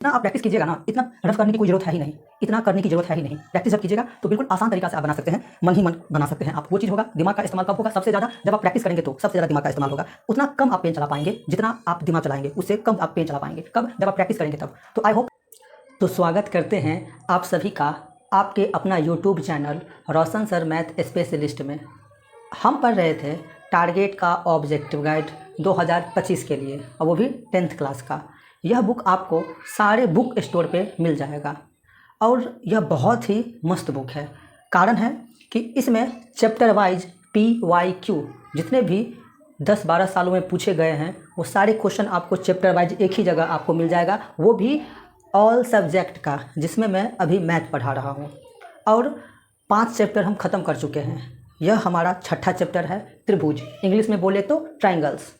इतना आप प्रैक्टिस कीजिएगा ना, इतना रफ करने की कोई जरूरत है ही नहीं, इतना करने की जरूरत है ही नहीं। प्रैक्टिस जब कीजिएगा तो बिल्कुल आसान तरीका से आप बना सकते हैं, मन ही मन बना सकते हैं आप। वो चीज़ होगा, दिमाग का इस्तेमाल कब होगा? सबसे ज़्यादा जब आप प्रैक्टिस करेंगे तो सबसे ज़्यादा दिमाग का इस्तेमाल होगा। उतना कम आप पेन चला पाएंगे, जितना आप दिमाग चलाएंगे उससे कम आप पेन चला पाएंगे। कब? जब आप प्रैक्टिस करेंगे तब। तो आई होप, तो स्वागत करते हैं आप सभी का आपके अपना यूट्यूब चैनल रोशन सर मैथ स्पेशलिस्ट में। हम पढ़ रहे थे टारगेट का ऑब्जेक्टिव गाइड 2025 के लिए, और वो भी 10th क्लास का। यह बुक आपको सारे बुक स्टोर पे मिल जाएगा और यह बहुत ही मस्त बुक है। कारण है कि इसमें चैप्टर वाइज PYQ जितने भी 10-12 सालों में पूछे गए हैं वो सारे क्वेश्चन आपको चैप्टर वाइज एक ही जगह आपको मिल जाएगा, वो भी ऑल सब्जेक्ट का, जिसमें मैं अभी मैथ पढ़ा रहा हूँ। और 5 चैप्टर हम ख़त्म कर चुके हैं। यह हमारा 6ठा चैप्टर है, त्रिभुज, इंग्लिश में बोले तो ट्रायंगल्स।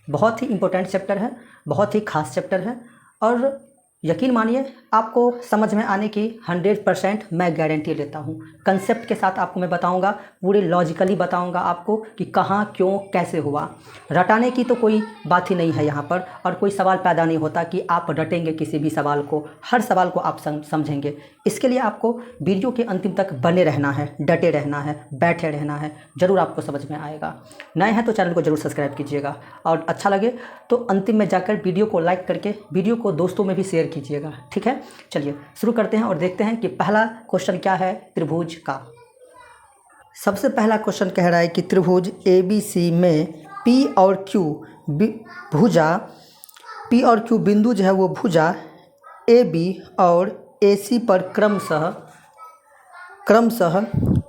बहुत ही इम्पोर्टेंट चैप्टर है, बहुत ही खास चैप्टर है, और यकीन मानिए आपको समझ में आने की 100% मैं गारंटी लेता हूँ। कंसेप्ट के साथ आपको मैं बताऊँगा, पूरे लॉजिकली बताऊँगा आपको कि कहाँ क्यों कैसे हुआ। रटाने की तो कोई बात ही नहीं है यहाँ पर, और कोई सवाल पैदा नहीं होता कि आप रटेंगे किसी भी सवाल को। हर सवाल को आप समझेंगे। इसके लिए आपको वीडियो के अंतिम तक बने रहना है, डटे रहना है, बैठे रहना है, ज़रूर आपको समझ में आएगा। नए हैं तो चैनल को ज़रूर सब्सक्राइब कीजिएगा, और अच्छा लगे तो अंतिम में जाकर वीडियो को लाइक करके वीडियो को दोस्तों में भी शेयर कीजिएगा, ठीक है। चलिए शुरू करते हैं और देखते हैं कि पहला क्वेश्चन क्या है त्रिभुज का। सबसे पहला क्वेश्चन कह रहा है कि त्रिभुज ABC में P और Q भुजा, P और Q बिंदु जो है वो भुजा AB और AC पर क्रमशः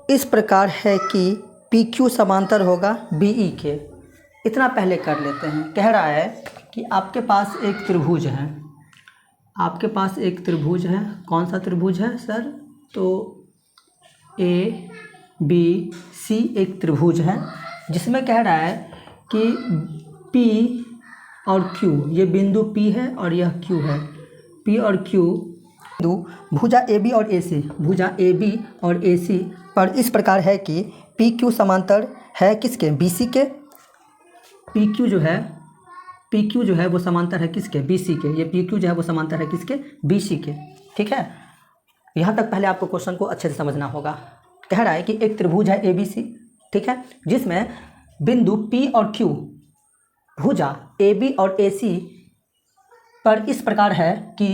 इस प्रकार है कि PQ समांतर होगा BE के। इतना पहले कर लेते हैं। कह रहा है कि आपके पास एक त्रिभुज है, आपके पास एक त्रिभुज है। कौन सा त्रिभुज है सर? तो ABC एक त्रिभुज है जिसमें कह रहा है कि P और Q, ये बिंदु P है और यह Q है। P और Q भुजा AB और AC, भुजा AB और AC पर इस प्रकार है कि PQ समांतर है किसके? BC के। PQ जो है वो समांतर है किसके? BC के। ये PQ जो है वो समांतर है किसके? BC के, ठीक है। यहाँ तक पहले आपको क्वेश्चन को अच्छे से समझना होगा। कह रहा है कि एक त्रिभुज है ABC, ठीक है, जिसमें बिंदु P और Q भुजा AB और AC पर इस प्रकार है कि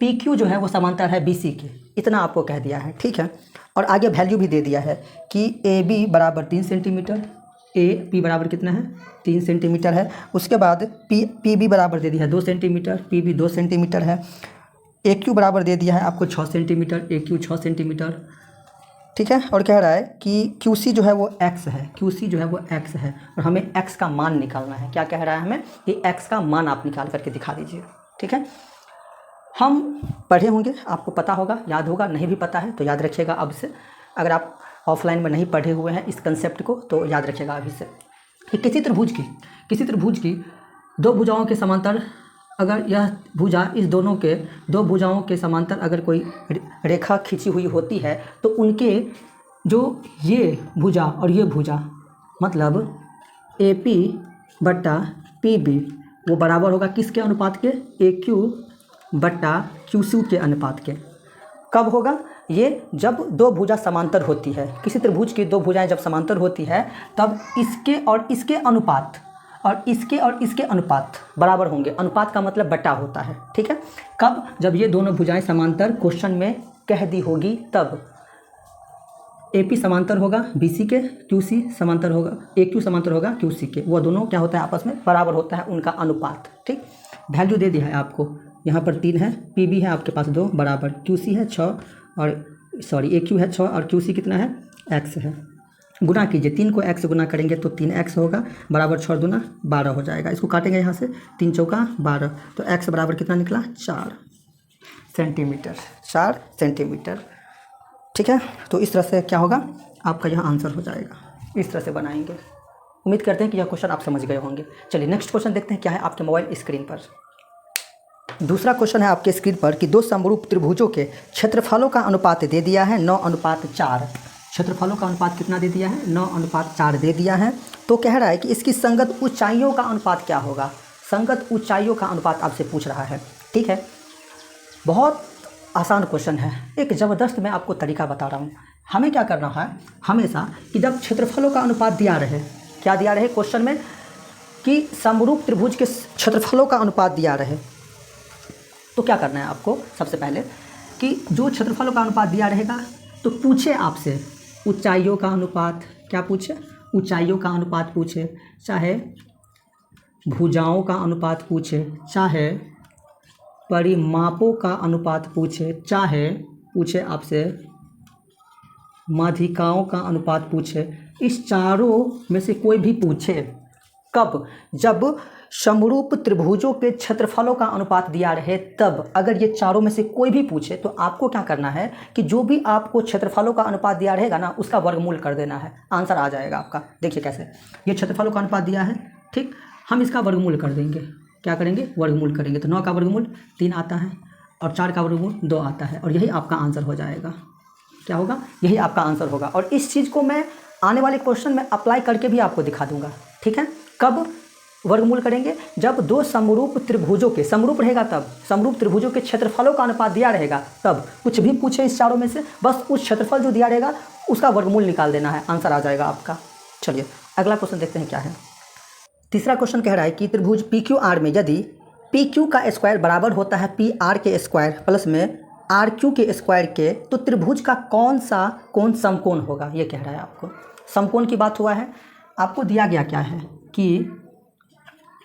PQ जो है वो समांतर है BC के। इतना आपको कह दिया है, ठीक है। और आगे वैल्यू भी दे दिया है कि AB बराबर 3 सेंटीमीटर, P बराबर कितना है? 3 सेंटीमीटर है। उसके बाद PB बराबर दे दिया है 2 सेंटीमीटर, PB 2 सेंटीमीटर है। AQ बराबर दे दिया है आपको 6 सेंटीमीटर, AQ 6 सेंटीमीटर, ठीक है। और कह रहा है कि QC जो है वो X है, QC जो है वो X है, और हमें X का मान निकालना है। क्या कह रहा है हमें? कि X का मान आप निकाल करके दिखा दीजिए, ठीक है। हम पढ़े होंगे, आपको पता होगा, याद होगा, नहीं भी पता है तो याद रखिएगा अब से। अगर आप ऑफलाइन में नहीं पढ़े हुए हैं इस कंसेप्ट को तो याद रखिएगा अभी से कि किसी त्रिभुज की दो भुजाओं के समांतर, अगर यह भुजा इस दोनों के दो भुजाओं के समांतर अगर कोई रेखा खींची हुई होती है तो उनके जो ये भुजा और ये भुजा, मतलब AP बट्टा PB वो बराबर होगा किसके अनुपात के? AQ बट्टा QC के अनुपात के। कब होगा ये? जब दो भुजा समांतर होती है। किसी त्रिभुज की दो भुजाएं जब समांतर होती है तब इसके और इसके अनुपात और इसके और इसके अनुपात बराबर होंगे। अनुपात का मतलब बटा होता है, ठीक है। कब? जब ये दोनों भुजाएं समांतर क्वेश्चन में कह दी होगी तब। AP समांतर होगा BC के, QC समांतर होगा, AQ समांतर होगा QC के। वो दोनों क्या होता है? आपस में बराबर होता है उनका अनुपात, ठीक। वैल्यू दे दिया है आपको, यहाँ पर 3 है, PB है आपके पास 2 बराबर, QC है 6 और AQ है 6 और QC कितना है? X है। गुना कीजिए, 3 को X गुना करेंगे तो 3X होगा बराबर 6 दूना 12 हो जाएगा। इसको काटेंगे यहाँ से, 3 चौका 12, तो X बराबर कितना निकला? 4 सेंटीमीटर, 4 सेंटीमीटर, ठीक है। तो इस तरह से क्या होगा? आपका यह आंसर हो जाएगा। इस तरह से बनाएंगे। उम्मीद करते हैं कि यह क्वेश्चन आप समझ गए होंगे। चलिए नेक्स्ट क्वेश्चन देखते हैं क्या है आपके मोबाइल स्क्रीन पर। दूसरा क्वेश्चन है आपके स्क्रीन पर कि दो समरूप त्रिभुजों के क्षेत्रफलों का अनुपात दे दिया है 9:4। क्षेत्रफलों का अनुपात कितना दे दिया है? 9:4 दे दिया है। तो कह रहा है कि इसकी संगत ऊंचाइयों का अनुपात क्या होगा? संगत ऊंचाइयों का अनुपात आपसे पूछ रहा है, ठीक है। बहुत आसान क्वेश्चन है, एक ज़बरदस्त मैं आपको तरीका बता रहा हूँ। हमें क्या करना है हमेशा कि जब क्षेत्रफलों का अनुपात दिया रहे, क्या दिया रहे क्वेश्चन में कि समरूप त्रिभुज के क्षेत्रफलों का अनुपात दिया रहे, तो क्या करना है आपको सबसे पहले कि जो क्षेत्रफलों का अनुपात दिया रहेगा तो पूछे आपसे ऊंचाइयों का अनुपात, क्या पूछे, ऊंचाइयों का अनुपात पूछे, चाहे भुजाओं का अनुपात पूछे, चाहे परिमापों का अनुपात पूछे, चाहे पूछे आपसे माध्यिकाओं का अनुपात पूछे, इस चारों में से कोई भी पूछे, कब, जब समरूप त्रिभुजों के क्षेत्रफलों का अनुपात दिया रहे तब। अगर ये चारों में से कोई भी पूछे तो आपको क्या करना है कि जो भी आपको क्षेत्रफलों का अनुपात दिया रहेगा ना उसका वर्गमूल कर देना है, आंसर आ जाएगा आपका। देखिए कैसे, ये क्षेत्रफलों का अनुपात दिया है, ठीक, हम इसका वर्गमूल कर देंगे, क्या करेंगे, वर्गमूल करेंगे। तो 9 का वर्गमूल 3 आता है और 4 का वर्गमूल 2 आता है और यही आपका आंसर हो जाएगा। क्या होगा, यही आपका आंसर होगा। और इस चीज़ को मैं आने वाले क्वेश्चन में अप्लाई करके भी आपको दिखा दूंगा, ठीक है। कब वर्गमूल करेंगे, जब दो समरूप त्रिभुजों के, समरूप रहेगा तब, समरूप त्रिभुजों के क्षेत्रफलों का अनुपात दिया रहेगा तब। कुछ भी पूछे इस चारों में से, बस उस क्षेत्रफल जो दिया रहेगा उसका वर्गमूल निकाल देना है, आंसर आ जाएगा आपका। चलिए अगला क्वेश्चन देखते हैं क्या है। तीसरा क्वेश्चन कह रहा है कि त्रिभुज पी क्यू आर में यदि पी क्यू का स्क्वायर बराबर होता है पी आर के स्क्वायर प्लस में आर क्यू के स्क्वायर के, तो त्रिभुज का कौन सा कोण समकोण होगा, ये कह रहा है आपको। समकोण की बात हुआ है, आपको दिया गया क्या है कि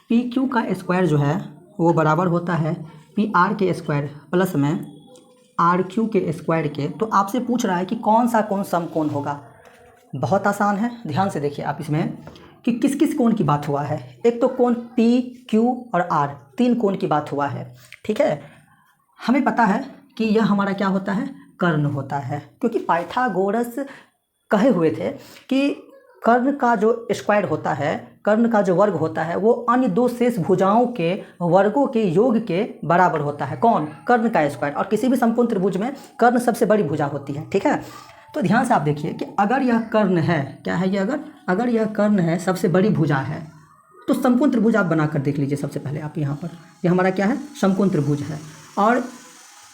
पी क्यू का स्क्वायर जो है वो बराबर होता है पी आर के स्क्वायर प्लस में आर क्यू के स्क्वायर के। तो आपसे पूछ रहा है कि कौन सा कोण समकोण होगा। बहुत आसान है, ध्यान से देखिए आप इसमें कि किस किस कोण की बात हुआ है। एक तो कोण पी क्यू और आर, 3 कोण की बात हुआ है, ठीक है। हमें पता है कि यह हमारा क्या होता है, कर्ण होता है, क्योंकि पाइथागोरस कहे हुए थे कि कर्ण का जो स्क्वायर होता है, कर्ण का जो वर्ग होता है वो अन्य 2 शेष भुजाओं के वर्गों के योग के बराबर होता है। कौन, कर्ण का स्क्वायर। और किसी भी समकोण त्रिभुज में कर्ण सबसे बड़ी भुजा होती है, ठीक है। तो ध्यान से आप देखिए कि अगर यह कर्ण है, क्या है ये, अगर यह कर्ण है, सबसे बड़ी भुजा है, तो समकोण त्रिभुज आप बनाकर देख लीजिए। सबसे पहले आप यहाँ पर, यह हमारा क्या है, समकोण त्रिभुज है और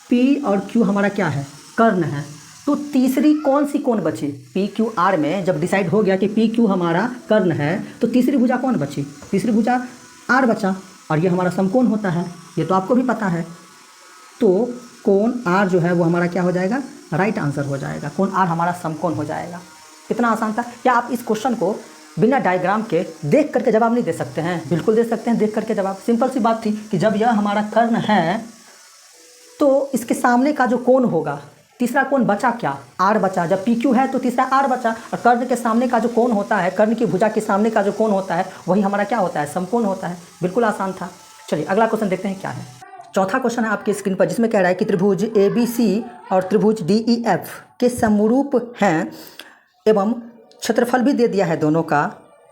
P और Q हमारा क्या है, कर्ण है। तो तीसरी कौन सी कोण बची, पी क्यू आर में जब डिसाइड हो गया कि पी क्यू हमारा कर्ण है तो तीसरी भुजा कौन बची, तीसरी भुजा आर बचा और ये हमारा समकोण होता है, ये तो आपको भी पता है। तो कोण आर जो है वो हमारा क्या हो जाएगा, राइट आंसर हो जाएगा। कोण आर हमारा समकोण हो जाएगा। कितना आसान था। क्या आप इस क्वेश्चन को बिना डायग्राम के देख करके जवाब नहीं दे सकते हैं? बिल्कुल दे सकते हैं, देख करके जवाब। सिंपल सी बात थी कि जब यह हमारा कर्ण है तो इसके सामने का जो कोण होगा, तीसरा कोण बचा क्या, आर बचा। जब पी क्यू है तो तीसरा आर बचा और कर्ण के सामने का जो कोण होता है, कर्ण की भुजा के सामने का जो कोण होता है वही हमारा क्या होता है, समकोण होता है। बिल्कुल आसान था। चलिए अगला क्वेश्चन देखते हैं क्या है। चौथा क्वेश्चन है आपकी स्क्रीन पर, जिसमें कह रहा है कि त्रिभुज ए बी सी और त्रिभुज डी ई एफ के समरूप हैं एवं क्षेत्रफल भी दे दिया है दोनों का।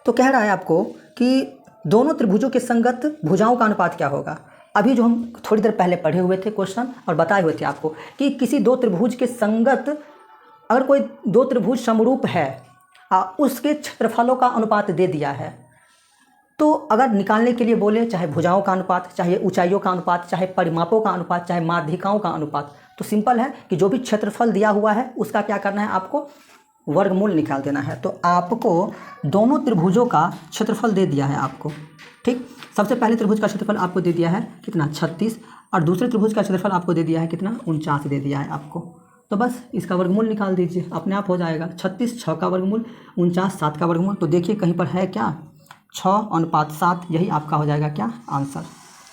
तो कह रहा है आपको कि दोनों त्रिभुजों के संगत भुजाओं का अनुपात क्या होगा। अभी जो हम थोड़ी देर पहले पढ़े हुए थे क्वेश्चन और बताए हुए थे आपको कि किसी 2 त्रिभुज के संगत, अगर कोई 2 त्रिभुज समरूप है उसके क्षेत्रफलों का अनुपात दे दिया है, तो अगर निकालने के लिए बोले चाहे भुजाओं का अनुपात, चाहे ऊंचाइयों का अनुपात, चाहे परिमापों का अनुपात, चाहे माध्यिकाओं का अनुपात, तो सिंपल है कि जो भी क्षेत्रफल दिया हुआ है उसका क्या करना है, आपको वर्गमूल निकाल देना है। तो आपको दोनों त्रिभुजों का क्षेत्रफल दे दिया है आपको, ठीक। सबसे पहले त्रिभुज का क्षेत्रफल आपको दे दिया है कितना, 36, और दूसरे त्रिभुज का क्षेत्रफल आपको दे दिया है कितना, 49 दे दिया है आपको। तो बस इसका वर्गमूल निकाल दीजिए, अपने आप हो जाएगा। 36 6 का वर्गमूल, 49 7 का वर्गमूल। तो देखिए कहीं पर है क्या, 6:7, यही आपका हो जाएगा क्या, आंसर।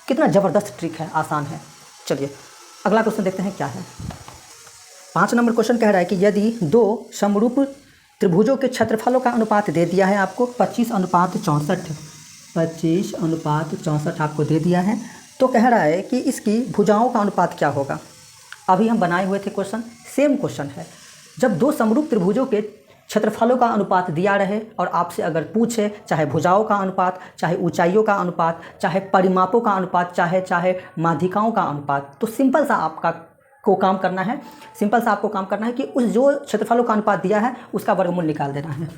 कितना ज़बरदस्त ट्रिक है, आसान है। चलिए अगला क्वेश्चन देखते हैं क्या है। 5 नंबर क्वेश्चन कह रहा है कि यदि 2 समरूप त्रिभुजों के क्षेत्रफलों का अनुपात दे दिया है आपको 25:64, 25:64 आपको दे दिया है, तो कह रहा है कि इसकी भुजाओं का अनुपात क्या होगा। अभी हम बनाए हुए थे क्वेश्चन, सेम क्वेश्चन है। जब 2 समरूप त्रिभुजों के क्षेत्रफलों का अनुपात दिया रहे और आपसे अगर पूछे चाहे भुजाओं का अनुपात, चाहे ऊंचाइयों का अनुपात, चाहे परिमापों का अनुपात, चाहे माध्यिकाओं का अनुपात, तो सिंपल सा आपको काम करना है, कि उस जो क्षेत्रफलों का अनुपात दिया है उसका वर्गमूल निकाल देना है।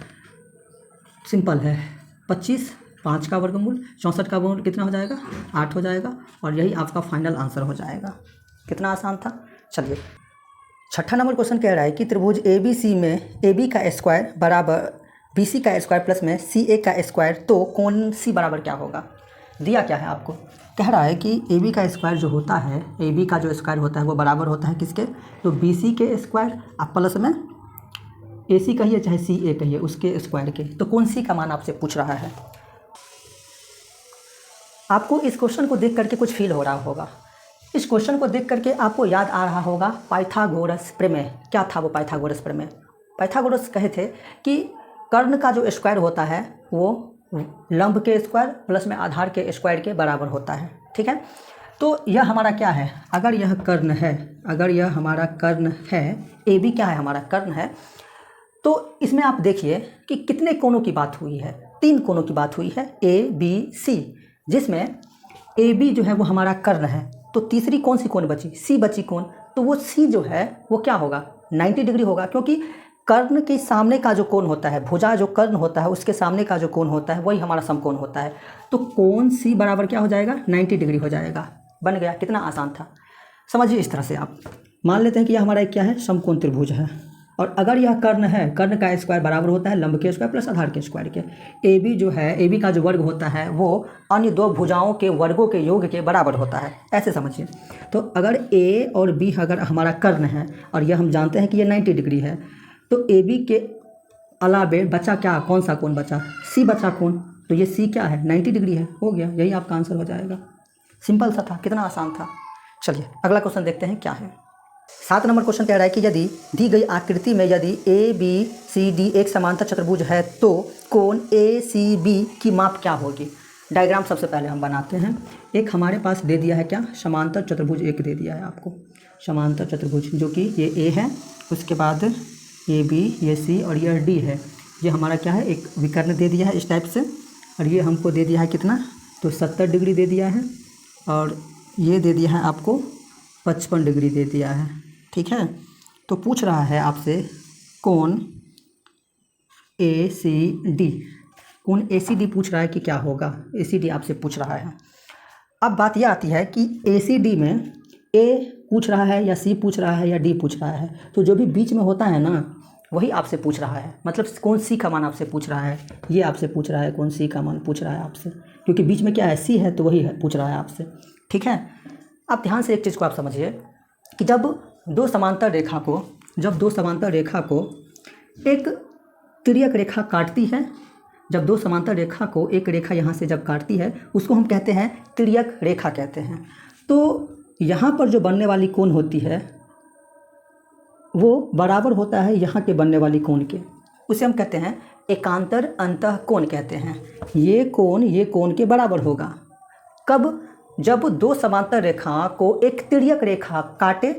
सिंपल है। 25, 5 का वर्गमूल, 64 का वर्गमूल कितना हो जाएगा, 8 हो जाएगा और यही आपका फाइनल आंसर हो जाएगा। कितना आसान था। चलिए छठा नंबर क्वेश्चन कह रहा है कि त्रिभुज ए बी सी में ए बी का स्क्वायर बराबर बी सी का स्क्वायर प्लस में सी ए का स्क्वायर, तो कौन सी बराबर क्या होगा। दिया क्या है आपको, कह रहा है कि ए बी का स्क्वायर जो होता है, ए बी का जो स्क्वायर होता है वो बराबर होता है किसके, तो बी सी के स्क्वायर आप प्लस में ए सी कहिए चाहे सी ए कहिए उसके स्क्वायर के। तो कौन सी का मान आपसे पूछ रहा है। आपको इस क्वेश्चन को देख करके कुछ फील हो रहा होगा। इस क्वेश्चन को देख करके आपको याद आ रहा होगा पाइथागोरस प्रमेय। क्या था वो पाइथागोरस प्रमेय। पाइथागोरस कहे थे कि कर्ण का जो स्क्वायर होता है वो लंब के स्क्वायर प्लस में आधार के स्क्वायर के बराबर होता है। ठीक है, तो यह हमारा क्या है, अगर यह कर्ण है, अगर यह हमारा कर्ण है, ए बी क्या है हमारा कर्ण है, तो इसमें आप देखिए कि कितने कोणों की बात हुई है, 3 कोणों की बात हुई है ए बी सी, जिसमें ए बी जो है वो हमारा कर्ण है, तो तीसरी कौन सी कोण बची, सी बची कोण, तो वो सी जो है वो क्या होगा 90 डिग्री होगा, क्योंकि कर्ण के सामने का जो कोण होता है, भुजा जो कर्ण होता है उसके सामने का जो कोण होता है वही हमारा समकोण होता है। तो कोण सी बराबर क्या हो जाएगा 90 डिग्री हो जाएगा। बन गया, कितना आसान था। समझिए इस तरह से आप मान लेते हैं कि यह हमारा एक क्या है समकोण त्रिभुज है, और अगर यह कर्ण है, कर्ण का स्क्वायर बराबर होता है लंब के स्क्वायर प्लस आधार के स्क्वायर के। ए बी जो है, ए बी का जो वर्ग होता है वो अन्य 2 भुजाओं के वर्गों के योग के बराबर होता है, ऐसे समझिए। तो अगर ए और बी अगर हमारा कर्ण है और यह हम जानते हैं कि यह 90 डिग्री है, तो ए बी के अलावे बचा क्या, कौन सा कोण बचा, सी बचा कोण, तो ये सी क्या है 90 डिग्री है, हो गया, यही आपका आंसर हो जाएगा। सिंपल सा था, कितना आसान था। चलिए अगला क्वेश्चन देखते हैं क्या है। 7 नंबर क्वेश्चन कह रहा है कि यदि दी गई आकृति में यदि ए बी सी डी एक समांतर चतुर्भुज है तो कोण ए सी बी की माप क्या होगी। डायग्राम सबसे पहले हम बनाते हैं। एक हमारे पास दे दिया है क्या, समांतर चतुर्भुज एक दे दिया है आपको, समांतर चतुर्भुज जो कि ये ए है, उसके बाद ये बी, ये सी और ये डी है। ये हमारा क्या है एक विकर्ण दे दिया है इस टाइप से, और ये हमको दे दिया है कितना, तो 70 डिग्री दे दिया है, और ये दे दिया है आपको 55 डिग्री दे दिया है। ठीक है, तो पूछ रहा है आपसे कोण ए सी डी, कोण ए सी डी पूछ रहा है कि क्या होगा, ए सी डी आपसे पूछ रहा है। अब बात यह आती है कि ए सी डी में ए पूछ रहा है या सी पूछ रहा है या डी पूछ रहा है, तो जो भी बीच में होता है ना वही आपसे पूछ रहा है, मतलब कौन सी का मान आपसे पूछ रहा है, ये आपसे पूछ रहा है कौन सी का मान पूछ रहा है आपसे, क्योंकि बीच में क्या है सी है तो वही है पूछ रहा है आपसे। ठीक है, अब ध्यान से एक चीज़ को आप समझिए कि जब दो समांतर रेखा को एक तिर्यक रेखा काटती है, जब 2 समांतर रेखा को एक रेखा यहाँ से जब काटती है उसको हम कहते हैं तिर्यक रेखा कहते हैं। तो यहाँ पर जो बनने वाली कोण होती है वो बराबर होता है यहाँ के बनने वाली कोण के, उसे हम कहते हैं एकांतर अंतः कोण कहते हैं। ये कोण के बराबर होगा कब, जब 2 समांतर रेखा को एक तिर्यक रेखा काटे,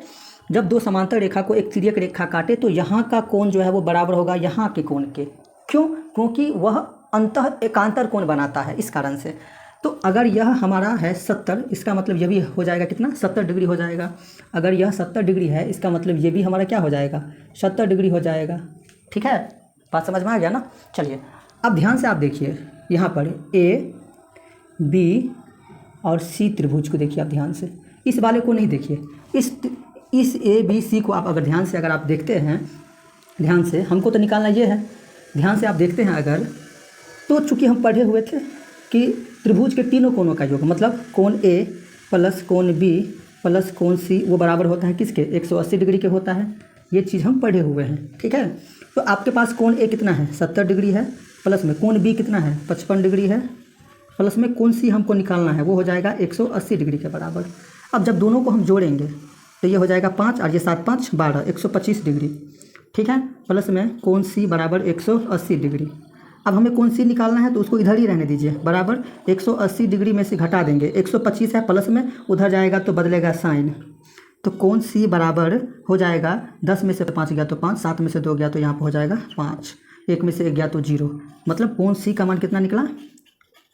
जब 2 समांतर रेखा को एक तिर्यक रेखा काटे तो यहाँ का कोण जो है वो बराबर होगा यहाँ के कोण के। क्यों, क्योंकि वह अंतः एकांतर कोण बनाता है, इस कारण से। तो अगर यह हमारा है 70, इसका मतलब ये भी हो जाएगा कितना 70 डिग्री हो जाएगा। अगर यह 70 डिग्री है इसका मतलब ये भी हमारा क्या हो जाएगा 70 डिग्री हो जाएगा। ठीक है, बात समझ में आ गया ना। चलिए अब ध्यान से आप देखिए यहाँ पर ए बी और सी त्रिभुज को देखिए आप ध्यान से, इस वाले को नहीं देखिए, इस ए बी सी को आप अगर ध्यान से अगर आप देखते हैं, ध्यान से हमको तो निकालना ये है, ध्यान से आप देखते हैं अगर, तो चूँकि हम पढ़े हुए थे कि त्रिभुज के तीनों कोणों का योग मतलब कोण ए प्लस कोण बी प्लस कोण सी वो बराबर होता है किसके 180 डिग्री के होता है, ये चीज़ हम पढ़े हुए हैं। ठीक है, तो आपके पास कोण ए कितना है 70 डिग्री है, प्लस में कोण बी कितना है 55 डिग्री है, प्लस में कोण सी हमको निकालना है वो हो जाएगा 180 डिग्री के बराबर। अब जब दोनों को हम जोड़ेंगे तो ये हो जाएगा 5 और ये 7 5 12 125 डिग्री। ठीक है, प्लस में कोण सी बराबर 180 डिग्री। अब हमें कोण सी निकालना है तो उसको इधर ही रहने दीजिए, बराबर 180 डिग्री में से घटा देंगे, 125 है प्लस में उधर जाएगा तो बदलेगा साइन, तो कोण सी बराबर हो जाएगा 10 में से 5 गया तो 5, 7 में से 2 गया तो यहाँ पर हो जाएगा 5, 1 में से 1 गया तो 0, मतलब कोण सी का मान कितना निकला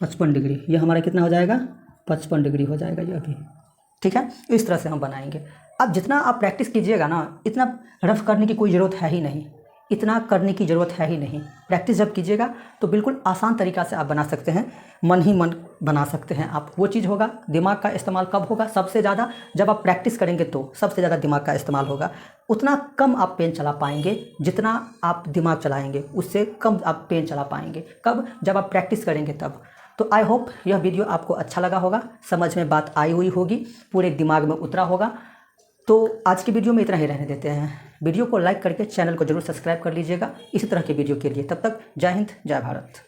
55 डिग्री। ये हमारा कितना हो जाएगा 55 डिग्री हो जाएगा ये अभी। ठीक है, इस तरह से हम बनाएंगे। अब जितना आप प्रैक्टिस कीजिएगा ना, इतना रफ करने की कोई ज़रूरत है ही नहीं, इतना करने की ज़रूरत है ही नहीं। प्रैक्टिस जब कीजिएगा तो बिल्कुल आसान तरीक़ा से आप बना सकते हैं, मन ही मन बना सकते हैं आप। वो चीज़ होगा, दिमाग का इस्तेमाल कब होगा? सबसे ज़्यादा जब आप प्रैक्टिस करेंगे तो सबसे ज़्यादा दिमाग का इस्तेमाल होगा। उतना कम आप पेन चला पाएंगे जितना आप दिमाग चलाएंगे, उससे कम आप पेन चला पाएंगे। कब? जब आप प्रैक्टिस करेंगे तब। तो आई होप यह वीडियो आपको अच्छा लगा होगा, समझ में बात आई हुई होगी, पूरे दिमाग में उतरा होगा। तो आज की वीडियो में इतना ही रहने देते हैं। वीडियो को लाइक करके चैनल को जरूर सब्सक्राइब कर लीजिएगा इसी तरह के वीडियो के लिए। तब तक जय हिंद, जय भारत।